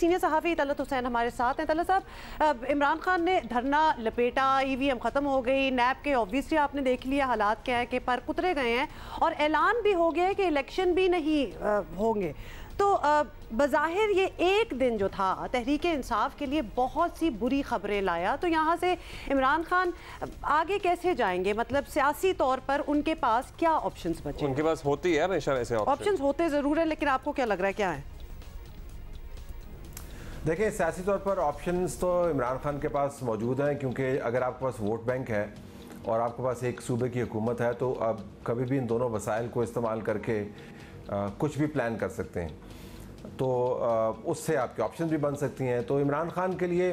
Senior सहाफ़ी तलत हुसैन हमारे साथ हैं। तलत साहब, इमरान खान ने धरना लपेटा, ईवीएम ख़त्म हो गई, नैब के ऑब्वियसली आपने देख लिया हालात क्या है कि पर कुतरे गए हैं और ऐलान भी हो गया है कि इलेक्शन भी नहीं होंगे। तो बज़ाहिर ये एक दिन जो था तहरीक इंसाफ के लिए बहुत सी बुरी खबरें लाया। तो यहाँ से इमरान खान आगे कैसे जाएंगे? मतलब सियासी तौर पर उनके पास क्या ऑप्शंस बचे? उनके पास होती है हमेशा वैसे ऑप्शंस होते ज़रूर है, लेकिन आपको क्या लग रहा है क्या है? देखिए, सियासी तौर पर ऑप्शंस तो इमरान खान के पास मौजूद हैं, क्योंकि अगर आपके पास वोट बैंक है और आपके पास एक सूबे की हुकूमत है तो आप कभी भी इन दोनों वसाइल को इस्तेमाल करके कुछ भी प्लान कर सकते हैं। तो उससे आपकी ऑप्शन भी बन सकती हैं। तो इमरान खान के लिए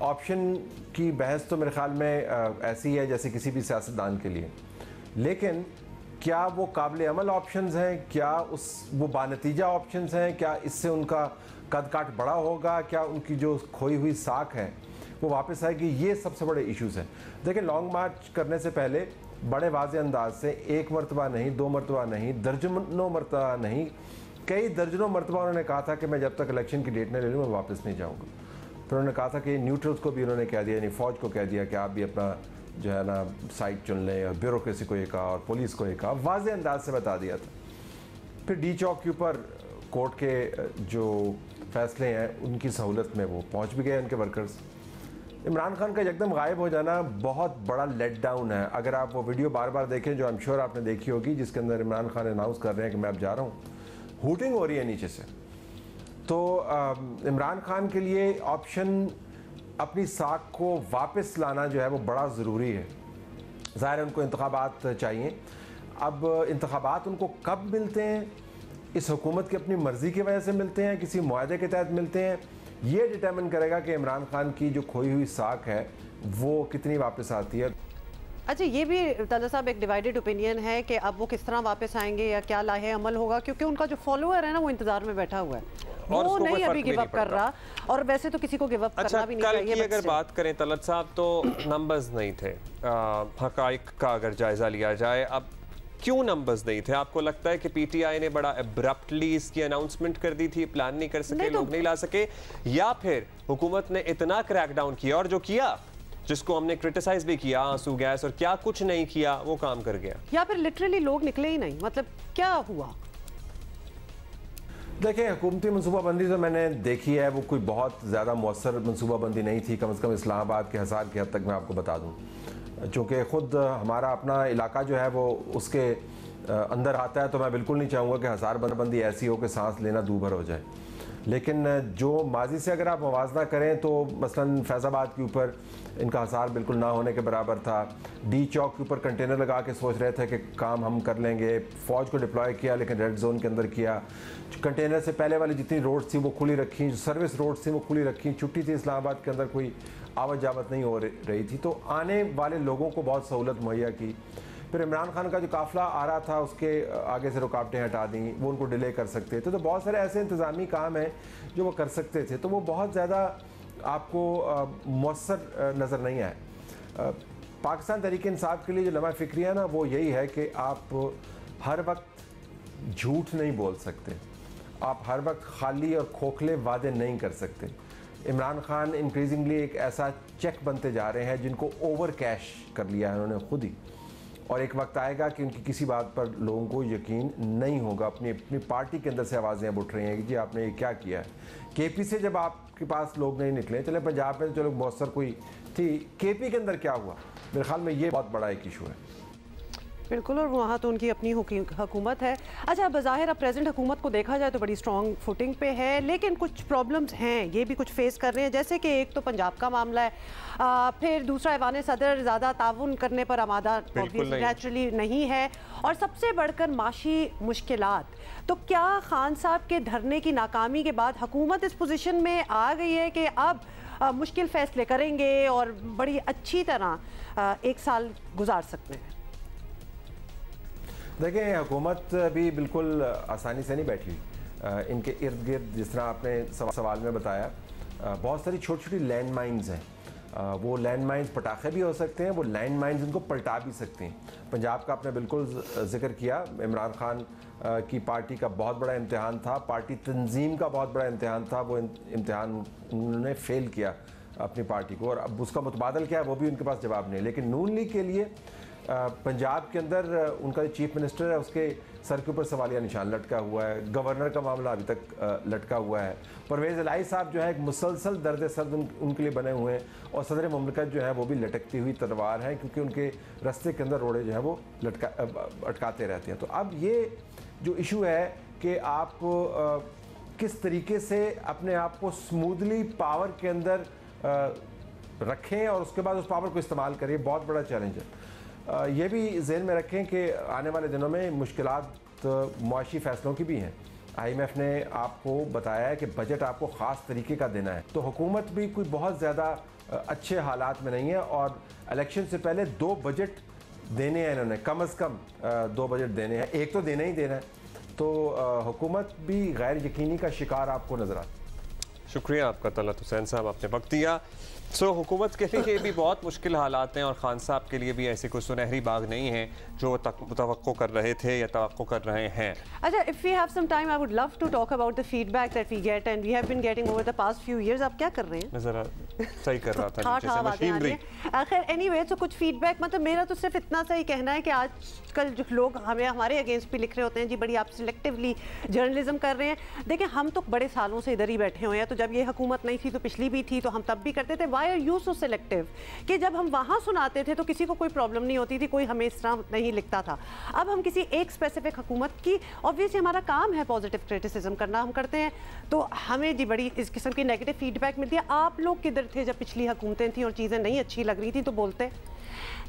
ऑप्शन की बहस तो मेरे ख्याल में ऐसी है जैसे किसी भी सियासतदान के लिए, लेकिन क्या वो काबिल अमल ऑप्शंस हैं? क्या वो बानतीजा ऑप्शंस हैं? क्या इससे उनका कद काट बड़ा होगा? क्या उनकी जो खोई हुई साख है वो वापस आएगी? ये सबसे बड़े इश्यूज़ हैं। देखिए, लॉन्ग मार्च करने से पहले बड़े वाज़े अंदाज से एक मरतबा नहीं, दो मरतबा नहीं, दर्जनों मरतबा नहीं, कई दर्जनों मरतबा उन्होंने कहा था कि मैं जब तक इलेक्शन की डेट नहीं ले लूँ मैं वापस नहीं जाऊँगा। फिर उन्होंने कहा था कि न्यूट्रल्स को भी उन्होंने कह दिया, यानी फ़ौज को कह दिया कि आप भी अपना जो है ना साइड चुन लें, और ब्यूरोक्रेसी को ये कहा और पुलिस को ये कहा, वाज़े अंदाज से बता दिया था। फिर डी चौक के ऊपर कोर्ट के जो फैसले हैं उनकी सहूलत में वो पहुँच भी गए उनके वर्कर्स। इमरान खान का एकदम गायब हो जाना बहुत बड़ा लेट डाउन है। अगर आप वो वीडियो बार बार देखें जो आई एम श्योर आपने देखी होगी, जिसके अंदर इमरान खान अनाउंस कर रहे हैं कि मैं अब जा रहा हूँ, हूटिंग हो रही है नीचे से। तो इमरान खान के लिए ऑप्शन अपनी साख को वापस लाना जो है वो बड़ा ज़रूरी है। ज़ाहिर है उनको इंतखाबात चाहिए। अब इंतखाबात उनको कब मिलते हैं? इस हुकूमत की अपनी मर्ज़ी की वजह से मिलते हैं, किसी मुआहदे के तहत मिलते हैं? ये डिटर्मिन करेगा कि इमरान खान की जो खोई हुई साख है वो कितनी वापस आती है। अच्छा, ये भी तलत साहब एक डिवाइडेड ओपिनियन है कि अब वो किस तरह वापस आएंगे या क्या लाहे अमल होगा, क्योंकि उनका जो फॉलोअर है ना वो इंतजार में बैठा हुआ है, वो नहीं अभी गिव अप कर रहा, और वैसे तो किसी को गिव अप करना भी नहीं चाहिए। कल की अगर बात करें तलत साहब तो नंबर्स नहीं थे, हकाइक का अगर जायजा लिया जाए, अब क्यों नंबर्स नहीं थे? आपको लगता है कि पीटीआई ने बड़ा एब्रप्टली इसकी अनाउंसमेंट कर दी थी, प्लान नहीं कर सके, लोग नहीं ला सके, या फिर हुकूमत ने इतना क्रैकडाउन किया और जो किया, जिसको हमने क्रिटिसाइज भी किया, आंसू गैस और क्या कुछ नहीं किया, वो काम कर गया, या फिर लिटरली लोग निकले ही नहीं? मतलब क्या हुआ? देखिए, हुकूमती मनसूबाबंदी तो मैंने देखी है, वो कोई बहुत ज़्यादा मौसर मनसूबाबंदी नहीं थी, कम से कम इस्लामाबाद के हिसार की हद तक मैं आपको बता दूँ। चूँकि ख़ुद हमारा अपना इलाका जो है वो उसके अंदर आता है, तो मैं बिल्कुल नहीं चाहूँगा कि हज़ार बंदी ऐसी हो कि सांस लेना दूभर हो जाए। लेकिन जो माजी से अगर आप मवाजना करें तो मसलन फैज़ाबाद के ऊपर इनका हसार बिल्कुल ना होने के बराबर था। डी चौक के ऊपर कंटेनर लगा के सोच रहे थे कि काम हम कर लेंगे, फ़ौज को डिप्लॉय किया लेकिन रेड जोन के अंदर किया। कंटेनर से पहले वाली जितनी रोड्स थी वो खुली रखी, जो सर्विस रोड्स थी वो खुली रखी, छुट्टी थी इस्लामाबाद के अंदर, कोई आवत जावत नहीं हो रही थी, तो आने वाले लोगों को बहुत सहूलत मुहैया की। फिर इमरान खान का जो काफ़िला आ रहा था उसके आगे से रुकावटें हटा दी, वो उनको डिले कर सकते थे। तो बहुत सारे ऐसे इंतज़ामी काम हैं जो वो कर सकते थे, तो वो बहुत ज़्यादा आपको मौसर नज़र नहीं आए। पाकिस्तान तहरीक इंसाफ के लिए जो लम्हा फ़िक्री है ना वो यही है कि आप हर वक्त झूठ नहीं बोल सकते, आप हर वक्त खाली और खोखले वादे नहीं कर सकते। इमरान खान इंक्रीजिंगली एक ऐसा चेक बनते जा रहे हैं जिनको ओवर कैश कर लिया है उन्होंने खुद ही, और एक वक्त आएगा कि उनकी किसी बात पर लोगों को यकीन नहीं होगा। अपनी अपनी पार्टी के अंदर से आवाज़ें अब उठ रही हैं कि जी आपने ये क्या किया है। केपी से जब आपके पास लोग नहीं निकले, चले पंजाब में चलो मौसर कोई थी, केपी के अंदर क्या हुआ, मेरे ख्याल में ये बहुत बड़ा एक इशू है। बिल्कुल, और वहाँ तो उनकी अपनी हुकूमत है। अच्छा, बज़ाहिर अब प्रेजेंट हुकूमत को देखा जाए तो बड़ी स्ट्रॉन्ग फुटिंग पे है, लेकिन कुछ प्रॉब्लम्स हैं, ये भी कुछ फेस कर रहे हैं, जैसे कि एक तो पंजाब का मामला है, फिर दूसरा ऐवान सदर ज़्यादा ताउन करने पर आमादा नेचुरली नहीं है, और सबसे बढ़कर माशी मुश्किलात। तो क्या खान साहब के धरने की नाकामी के बाद हुकूमत इस पोजीशन में आ गई है कि अब मुश्किल फैसले करेंगे और बड़ी अच्छी तरह एक साल गुजार सकते हैं? देखिए, हुकूमत भी बिल्कुल आसानी से नहीं बैठी हुई। इनके इर्द गिर्द जिस तरह आपने सवाल में बताया, बहुत सारी छोटी छोटी लैंड माइन्स हैं। वो लैंड माइन्स पटाखे भी हो सकते हैं, वो लैंड माइन्स उनको पलटा भी सकते हैं। पंजाब का आपने बिल्कुल जिक्र किया, इमरान खान की पार्टी का बहुत बड़ा इम्तिहान था, पार्टी तंजीम का बहुत बड़ा इम्तिहान था। वो इम्तिहान उन्होंने फेल किया अपनी पार्टी को, और अब उसका मुतबादल क्या है वो भी उनके पास जवाब नहीं है। लेकिन नून लीग के लिए पंजाब के अंदर उनका जो चीफ मिनिस्टर है उसके सर के ऊपर सवालिया निशान लटका हुआ है, गवर्नर का मामला अभी तक लटका हुआ है, परवेज़ इलाही साहब जो है एक मुसलसल दर्द सर्द उनके लिए बने हुए हैं, और सदर मुमलिकत जो है वो भी लटकती हुई तलवार है, क्योंकि उनके रास्ते के अंदर रोड़े जो है वो अटकाते रहते हैं। तो अब ये जो इशू है कि आप किस तरीके से अपने आप को स्मूथली पावर के अंदर रखें और उसके बाद उस पावर को इस्तेमाल करें, बहुत बड़ा चैलेंज है। ये भी जहन में रखें कि आने वाले दिनों में मुश्किलात मुआशी फ़ैसलों की भी हैं। IMF ने आपको बताया है कि बजट आपको ख़ास तरीके का देना है, तो हुकूमत भी कोई बहुत ज़्यादा अच्छे हालात में नहीं है, और इलेक्शन से पहले 2 बजट देने हैं इन्होंने, कम अज़ कम 2 बजट देने हैं, एक तो देना ही देना है। तो हुकूमत भी गैर यकीनी का शिकार आपको नज़र आता है। शुक्रिया आपका तलत हुसैन साहब, आपने वक्त दिया। हुकूमत के लिए भी बहुत मुश्किल हालात हैं, और खान साहब के लिए भी ऐसी कोई सुनहरी बाग नहीं है जो तवक्को कर रहे थे या तवक्को कर रहे हैं। अच्छा, if we have some time, I would love to talk about the feedback that we get and we have been getting over the past few years. आप क्या कर रहे हैं? मैं ज़रा सही कर रहा था नीचे से मशीनरी। आखिर एनीवे, तो कुछ फीडबैक, मतलब मेरा तो सिर्फ इतना सा ही कहना है कि आजकल जो लोग हमारे अगेंस्ट भी लिख रहे होते हैं, जी बड़ी आप सिलेक्टिवली जर्नलिज्म कर रहे हैं। देखिए, हम तो बड़े सालों से इधर ही बैठे हुए हैं, तो जब ये हुकूमत नहीं थी तो पिछली भी थी, तो हम तब भी करते थे। Why are you so selective? कि जब हम वहाँ सुनाते थे तो किसी को कोई प्रॉब्लम नहीं होती थी, कोई हमें इस तरह नहीं लिखता था। अब हम किसी एक स्पेसिफिक हुकूमत की, ऑब्वियसली हमारा काम है पॉजिटिव क्रिटिसिज्म करना, हम करते हैं, तो हमें जी बड़ी इस किस्म की नेगेटिव फीडबैक मिलती है। आप लोग किधर थे जब पिछली हुकूमतें थी और चीज़ें नहीं अच्छी लग रही थी तो बोलते?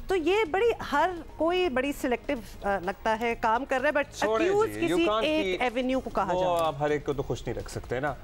तो ये बड़ी हर कोई बड़ी सिलेक्टिव लगता है काम कर रहा है, बट अक्यूज किसी एक एवेन्यू को कहा जाए। आप हर एक को तो खुश नहीं रख सकते ना।